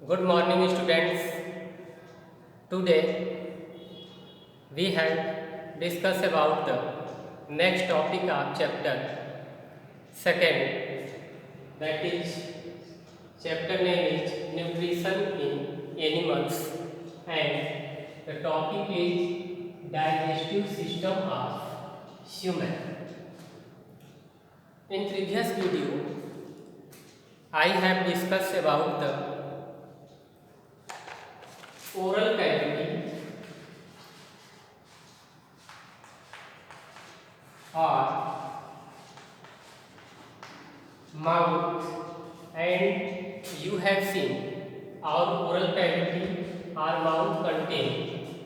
Good morning, students. Today we have discussed about the next topic of chapter second, that is chapter name is nutrition in animals, and the topic is digestive system of human. In previous video, I have discussed about the oral cavity or mouth, and you have seen our oral cavity or mouth contain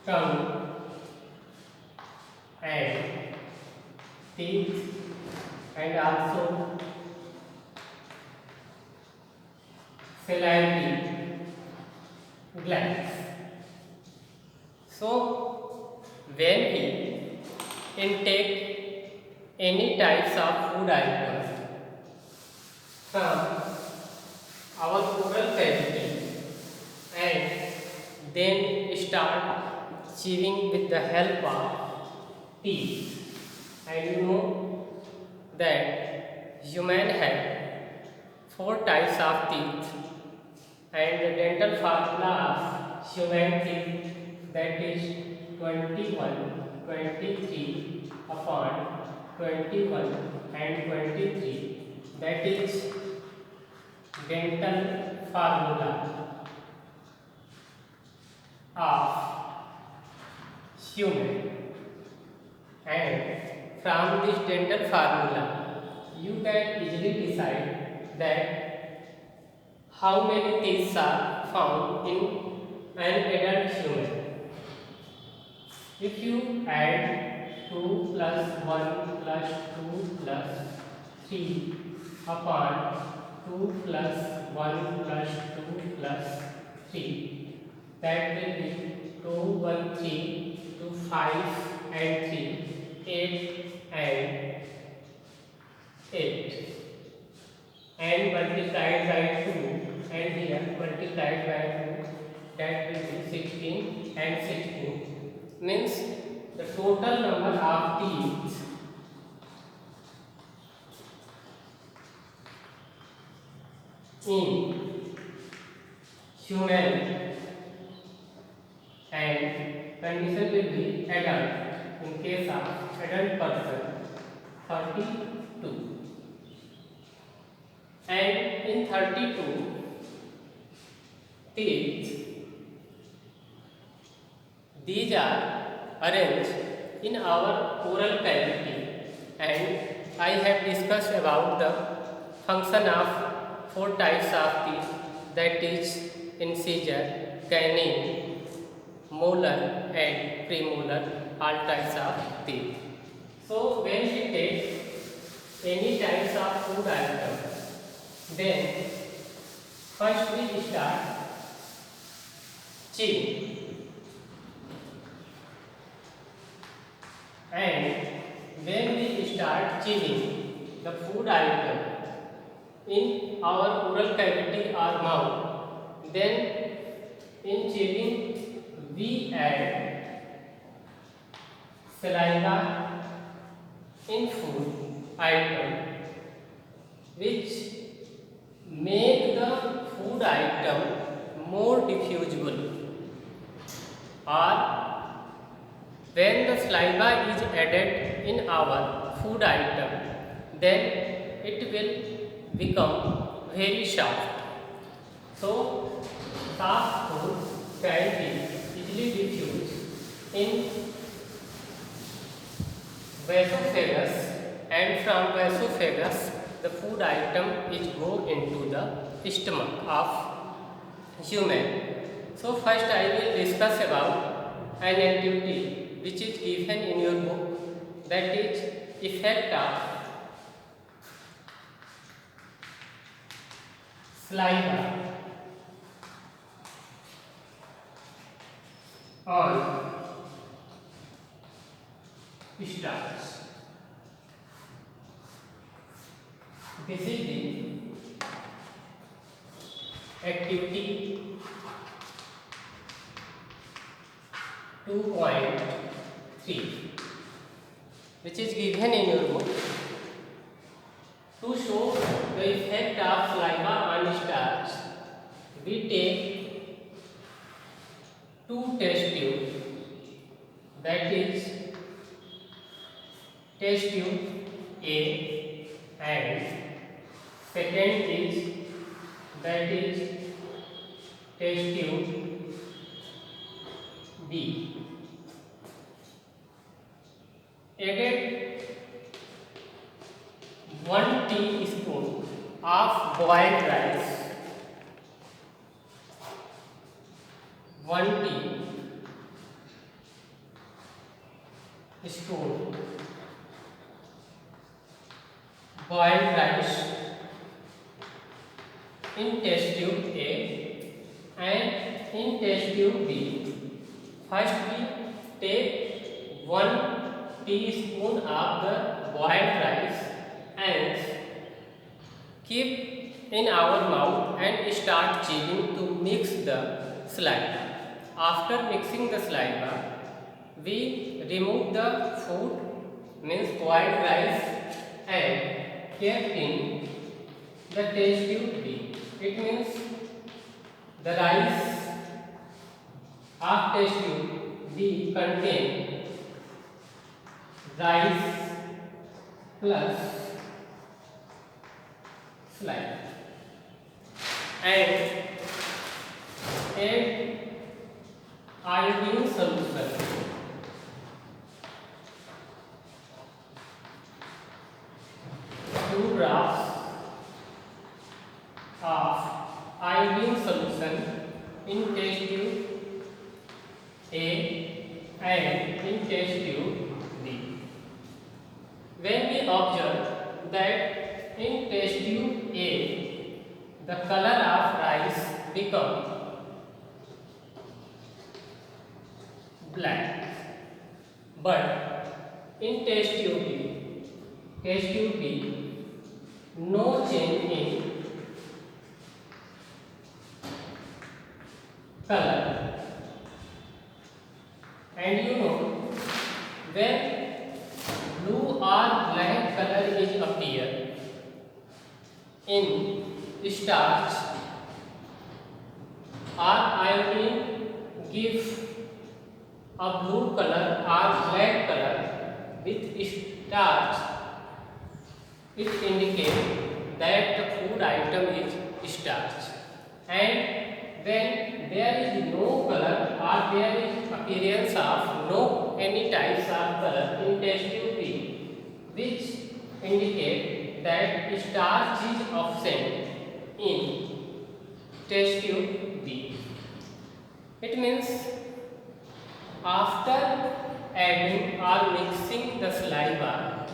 tongue and teeth and also salivary glands. So when we intake any types of food items from our oral cavity and then start chewing with the help of teeth, and you know that human have four types of teeth, and the dental formula of human teeth, that is 21, 23 upon 21 and 23, that is dental formula of human. And from this dental formula you can easily decide that how many teeth are found in an adult human. If you add 2 plus 1 plus 2 plus 3 upon 2 plus 1 plus 2 plus 3, that will be 2, 1, 3, 2, 5 and 3, 8 and 8, and multiplied by 2, and here multiplied by 2, that will be 16 and 16, means the total number of teeth in human and condition will be adult. In case of adult person, 32, and in 32 teeth, these are arranged in our oral cavity, and I have discussed about the function of four types of teeth, that is incisor, canine, molar and premolar, all types of teeth. So when we take any types of food item, then first we start chewing, and when we start chewing the food item in our oral cavity or mouth, then in chewing we add saliva in food item, which make the food item more diffusible, or when the saliva is added in our food item, then it will become very soft. So soft food can be easily diffused in esophagus, and from esophagus the food item is go into the stomach of human. So first I will discuss about an activity which is given in your book, that is effect of saliva on starch. This is the activity 2.3, which is given in your book. To show the effect of saliva on starch, we take two test tubes, that is test tube A and second is that is test tube B. Added 1 teaspoon of boiled rice, 1 teaspoon boiled rice in test tube A and in test tube B. First we take 1 teaspoon of the boiled rice and keep in our mouth and start chewing to mix the saliva. After mixing the saliva, we remove the food, means boiled rice, and kept in the test tube B. It means the rice of test tube B contain rice plus saliva and add iodine solution. Two drops of iodine solution in test tube A and in test tube B. When we observe that in test tube A, the color of rice becomes black, but in test tube B, no change in color. And you know, when blue or black color is appear in starch or iodine give a blue color or black color with starch, it indicates that the food item is starch. And when there is no color or there is appearance of no any types of color in test tube B, which indicate that starch is absent in test tube B. It means after adding or mixing the saliva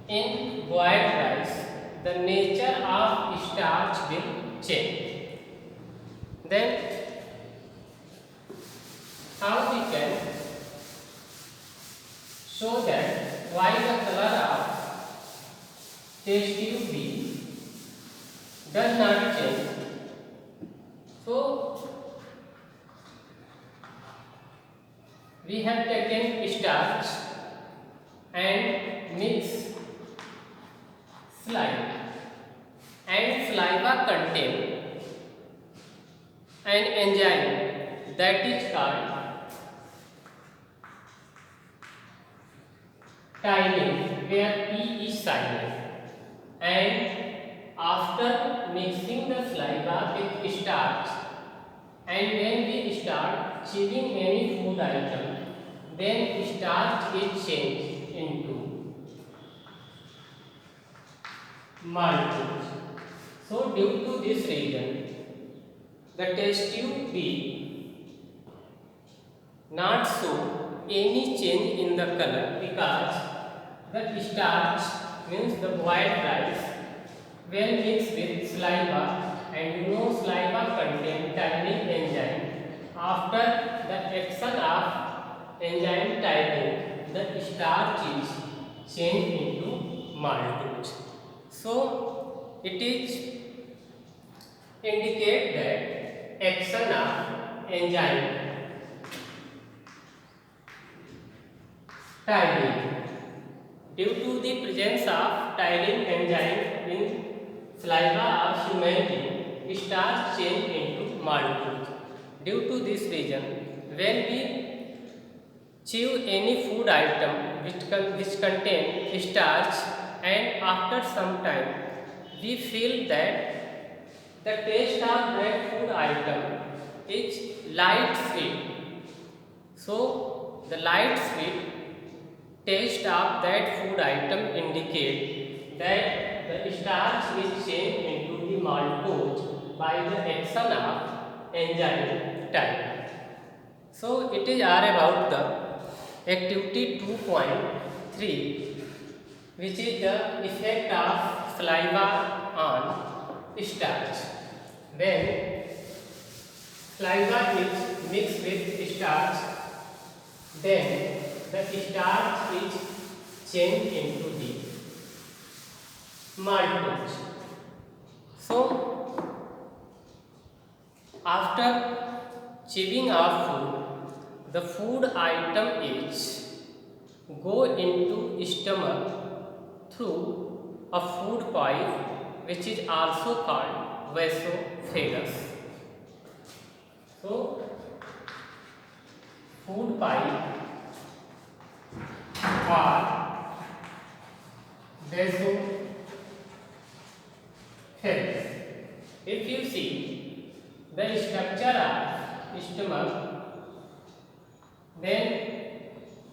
in boiled rice, the nature of starch will change. Then how we can show that why the color of test tube B does not change? So we have taken starch and mix saliva, and saliva contain an enzyme that is called Tylene, where P is silent. And after mixing the saliva with starch, and when we start chewing any food item, then starch is changed into maltose. So due to this reason, the test tube B not show any change in the color, because the starch, means the boiled rice, when mixed with saliva, and you know saliva contain tylene enzyme. After the action of enzyme tylene, the starch is changed into maltose. So it is indicate that action of enzyme ptyalin. Due to the presence of ptyalin enzyme in saliva of human being, starch change into maltose. Due to this reason, when we chew any food item which contain starch, and after some time we feel that the taste of that food item is light sweet. So the light sweet taste of that food item indicate that the starch is changed into the maltose by the action of enzyme type. So it is all about the activity 2.3, which is the effect of saliva on starch. When saliva is mixed with starch, then the starch is changed into the maltose. So after chewing of food, the food item is go into stomach through a food pipe, which is also called vasophagus. So food pipe or vasophagus. If you see the structure of stomach, then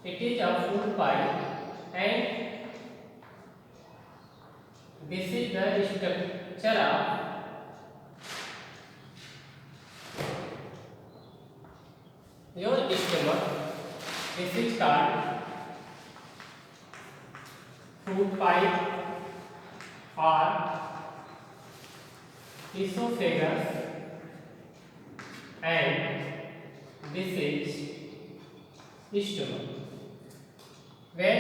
it is a food pipe, and this is the structure of your stomach. This is called food pipe or esophagus, and this is stomach. When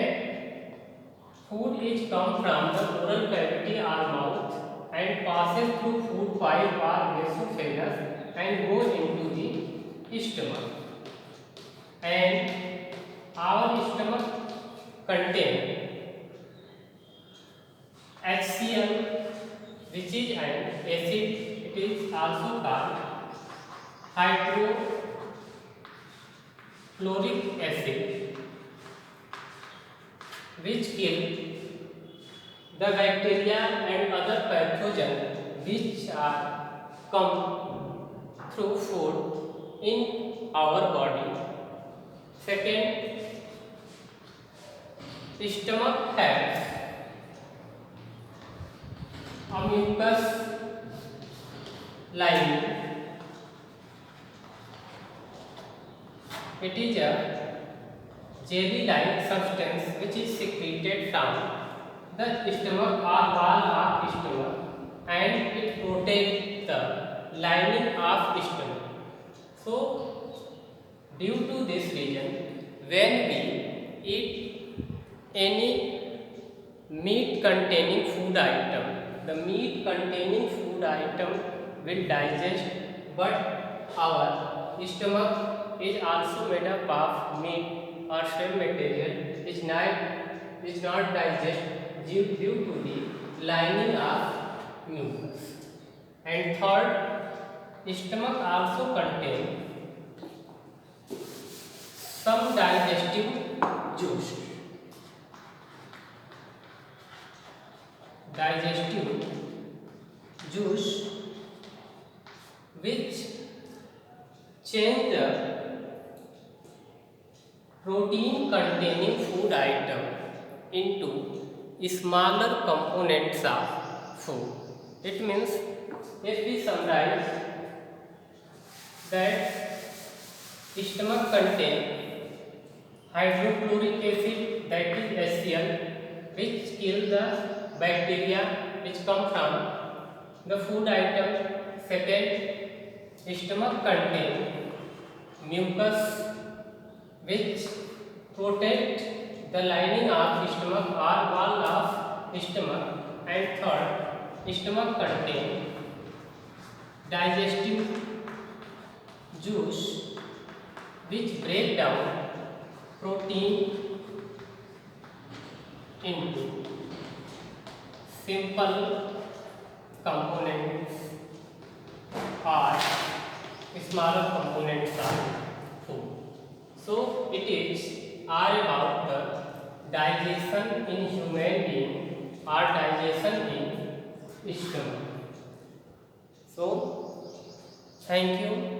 food is come from the oral cavity or mouth and passes through food pipe or esophagus and goes into the stomach, and our stomach contains HCl, which is an acid. It is also called hydrochloric acid, which kill the bacteria and other pathogens which are come through food in our body. Second, stomach has a mucus lining. It is a jelly-like substance which is secreted from the stomach or wall of stomach, and it protects the lining of stomach. So, due to this reason, when we eat any meat containing food item, the meat containing food item will digest, but our stomach is also made up of meat or cell material is not digest due to the lining of mucus. And third, stomach also contains some digestive juice. Digestive juice which change the protein containing food item into smaller components of food. It means, if we summarize, that stomach contains hydrochloric acid, that is HCl, which kill the bacteria which come from the food item. Second, stomach contains mucus which protect the lining of stomach or wall of stomach. And third, stomach contains digestive juice which break down protein into simple components or smaller components of food. So it is all about the digestion in human being or digestion in stomach. So thank you.